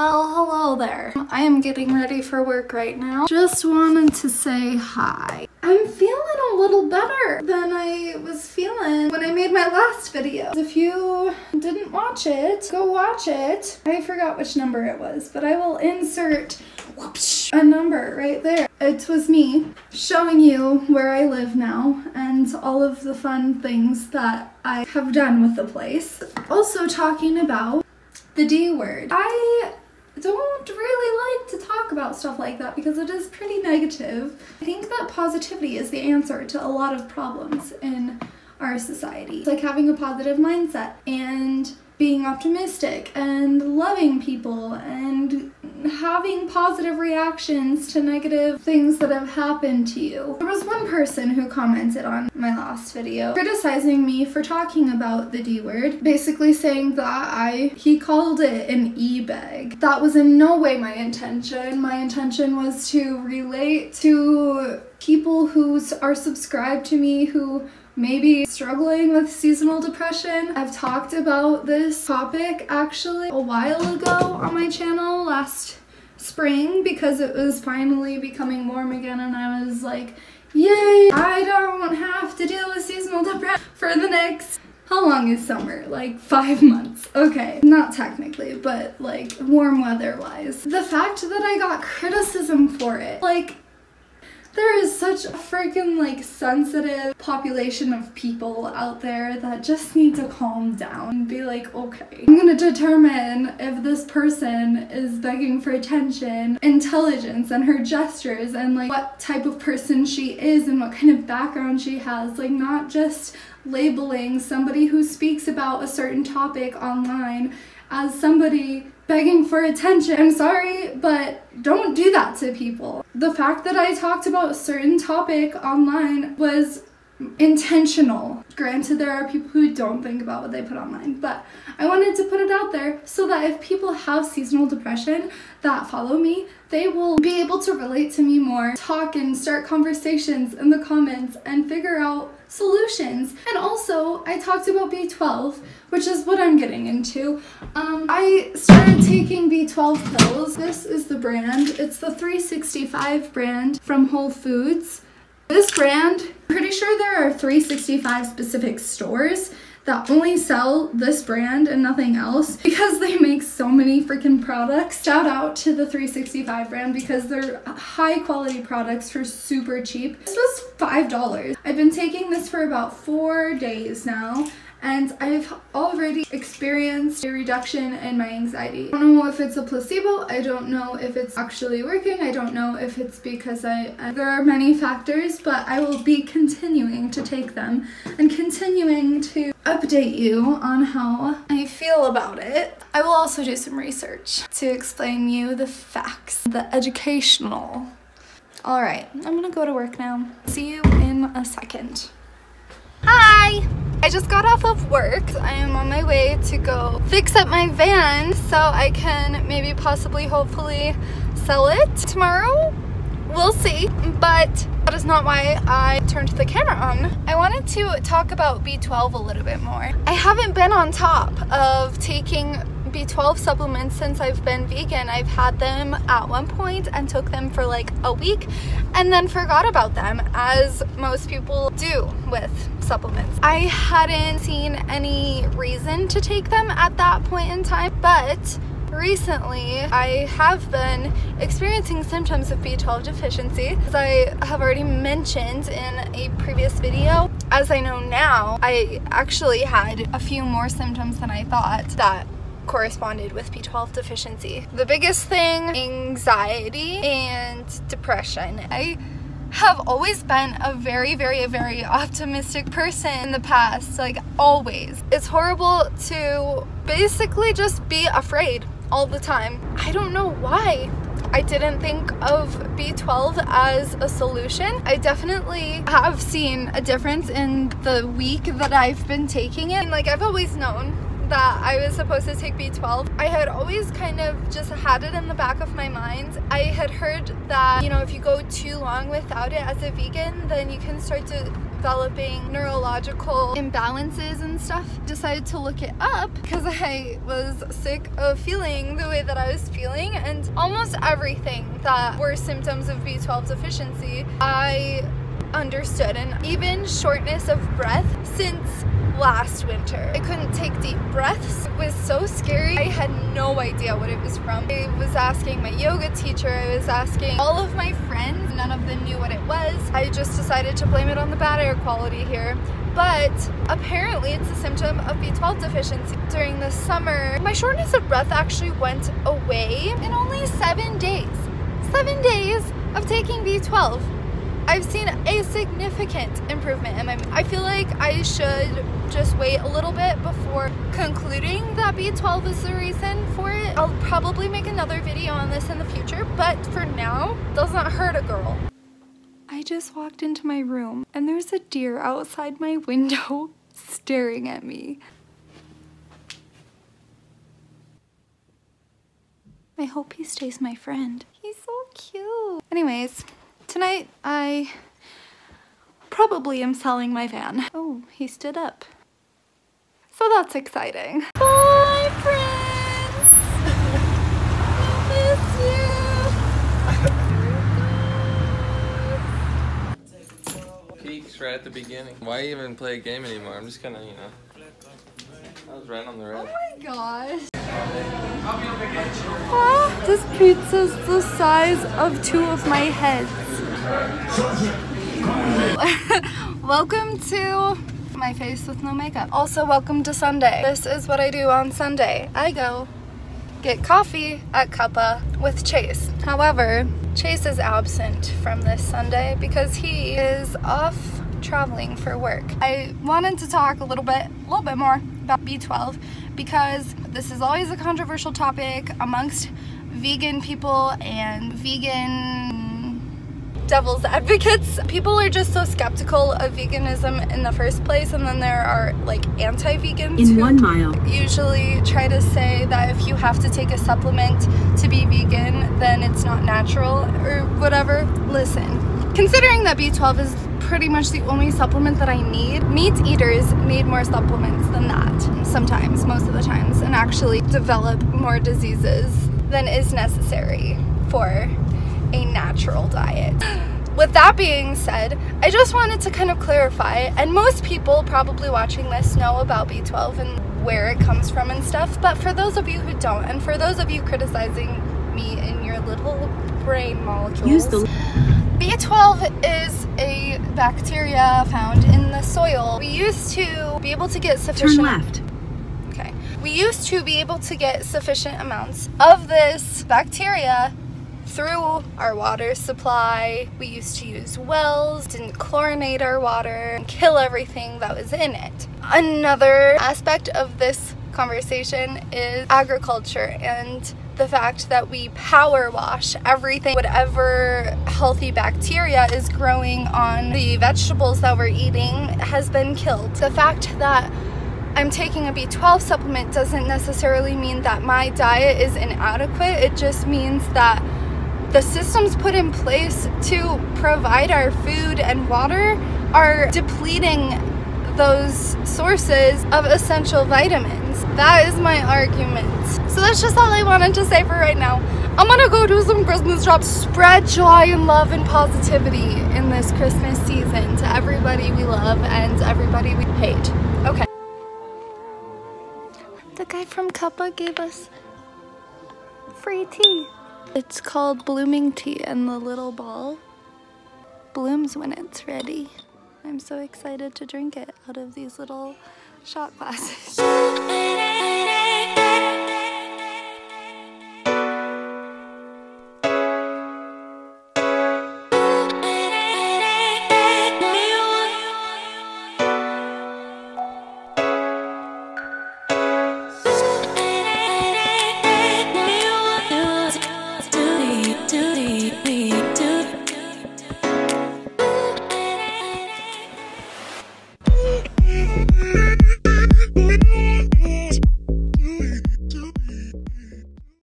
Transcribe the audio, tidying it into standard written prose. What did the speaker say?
Well, hello there. I am getting ready for work right now. Just wanted to say hi. I'm feeling a little better than I was feeling when I made my last video. If you didn't watch it, go watch it. I forgot which number it was, but I will insert a number right there. It was me showing you where I live now and all of the fun things that I have done with the place. Also talking about the D word. I don't really like to talk about stuff like that because it is pretty negative. I think that positivity is the answer to a lot of problems in our society. It's like having a positive mindset and being optimistic and loving people and having positive reactions to negative things that have happened to you. There was one person who commented on my last video criticizing me for talking about the D word, basically saying that he called it an e-bag. That was in no way my intention. My intention was to relate to people who are subscribed to me who maybe struggling with seasonal depression. I've talked about this topic actually a while ago on my channel last spring because it was finally becoming warm again and I was like, yay, I don't have to deal with seasonal depression for the next, how long is summer? Like 5 months. Okay, not technically, but like warm weather wise. The fact that I got criticism for it, like, there is such a freaking like sensitive population of people out there that just need to calm down and be like, okay, I'm gonna determine if this person is begging for attention, intelligence, and her gestures, and like what type of person she is and what kind of background she has. Like, not just labeling somebody who speaks about a certain topic online as somebody begging for attention. I'm sorry, but don't do that to people. The fact that I talked about a certain topic online was intentional. Granted, there are people who don't think about what they put online, but I wanted to put it out there so that if people have seasonal depression that follow me, they will be able to relate to me more, talk and start conversations in the comments and figure out solutions. And also, I talked about B12, which is what I'm getting into. I started taking B12 pills. This is the brand. It's the 365 brand from Whole Foods. This brand, I'm pretty sure there are 365 specific stores that only sell this brand and nothing else because they make so many freaking products. Shout out to the 365 brand because they're high quality products for super cheap. This was $5. I've been taking this for about 4 days now and I've already experienced a reduction in my anxiety. I don't know if it's a placebo, I don't know if it's actually working, I don't know if it's because there are many factors, but I will be continuing to take them and continuing to update you on how I feel about it. I will also do some research to explain you the facts, the educational. Alright, I'm gonna go to work now. See you in a second. Hi! I just got off of work. I am on my way to go fix up my van so I can maybe possibly hopefully sell it tomorrow. We'll see, but that is not why I turned the camera on. I wanted to talk about B12 a little bit more. I haven't been on top of taking B12 supplements since I've been vegan. I've had them at one point and took them for like a week and then forgot about them, as most people do with supplements. I hadn't seen any reason to take them at that point in time, but recently I have been experiencing symptoms of B12 deficiency. As I have already mentioned in a previous video, as I know now, I actually had a few more symptoms than I thought that corresponded with B12 deficiency. The biggest thing, anxiety and depression. I have always been a very optimistic person in the past, like always. It's horrible to basically just be afraid all the time. I don't know why I didn't think of B12 as a solution. I definitely have seen a difference in the week that I've been taking it. And like, I've always known that I was supposed to take B12. I had always kind of just had it in the back of my mind. I had heard that, you know, if you go too long without it as a vegan, then you can start to developing neurological imbalances and stuff. Decided to look it up because I was sick of feeling the way that I was feeling, and almost everything that were symptoms of B12 deficiency I understood, and even shortness of breath since last winter. I couldn't take deep breaths. It was so scary. I had no idea what it was from. I was asking my yoga teacher, I was asking all of my friends, none of them knew what it was. I just decided to blame it on the bad air quality here. But apparently it's a symptom of B12 deficiency. During the summer, my shortness of breath actually went away in only 7 days. 7 days of taking B12. I've seen a significant improvement in my mood. I feel like I should just wait a little bit before concluding that B12 is the reason for it. I'll probably make another video on this in the future, but for now, doesn't hurt a girl. I just walked into my room and there's a deer outside my window staring at me. I hope he stays my friend. He's so cute. Anyways, tonight I probably am selling my van. Oh, he stood up. So that's exciting. Bye, friends! I miss you! Peaks right at the beginning. Why even play a game anymore? I'm just gonna, you know. I was right on the red. Oh my gosh. Oh, this pizza's the size of 2 of my heads. Welcome to my face with no makeup. Also, welcome to Sunday. This is what I do on Sunday. I go get coffee at Cuppa with Chase. However, Chase is absent from this Sunday because he is off traveling for work. I wanted to talk a little bit more about B12 because this is always a controversial topic amongst vegan people and vegan devil's advocates. People are just so skeptical of veganism in the first place, and then there are like anti-vegans in who 1 mile usually try to say that if you have to take a supplement to be vegan, then it's not natural or whatever. Listen, considering that B12 is pretty much the only supplement that I need, meat eaters need more supplements than that sometimes, most of the times, and actually develop more diseases than is necessary for a natural diet. With that being said, I just wanted to kind of clarify, and most people probably watching this know about B12 and where it comes from and stuff, but for those of you who don't, and for those of you criticizing me in your little brain molecules, B12 is a bacteria found in the soil. We used to be able to get sufficient... Turn left. Okay. We used to be able to get sufficient amounts of this bacteria through our water supply. We used to use wells, didn't chlorinate our water, and kill everything that was in it. Another aspect of this conversation is agriculture and the fact that we power wash everything. Whatever healthy bacteria is growing on the vegetables that we're eating has been killed. The fact that I'm taking a B12 supplement doesn't necessarily mean that my diet is inadequate. It just means that the systems put in place to provide our food and water are depleting those sources of essential vitamins. That is my argument. So that's just all I wanted to say for right now. I'm gonna go do some Christmas shops, spread joy and love and positivity in this Christmas season to everybody we love and everybody we hate. Okay. The guy from Cuppa gave us free tea. It's called blooming tea, and the little ball blooms when it's ready. I'm so excited to drink it out of these little shot glasses.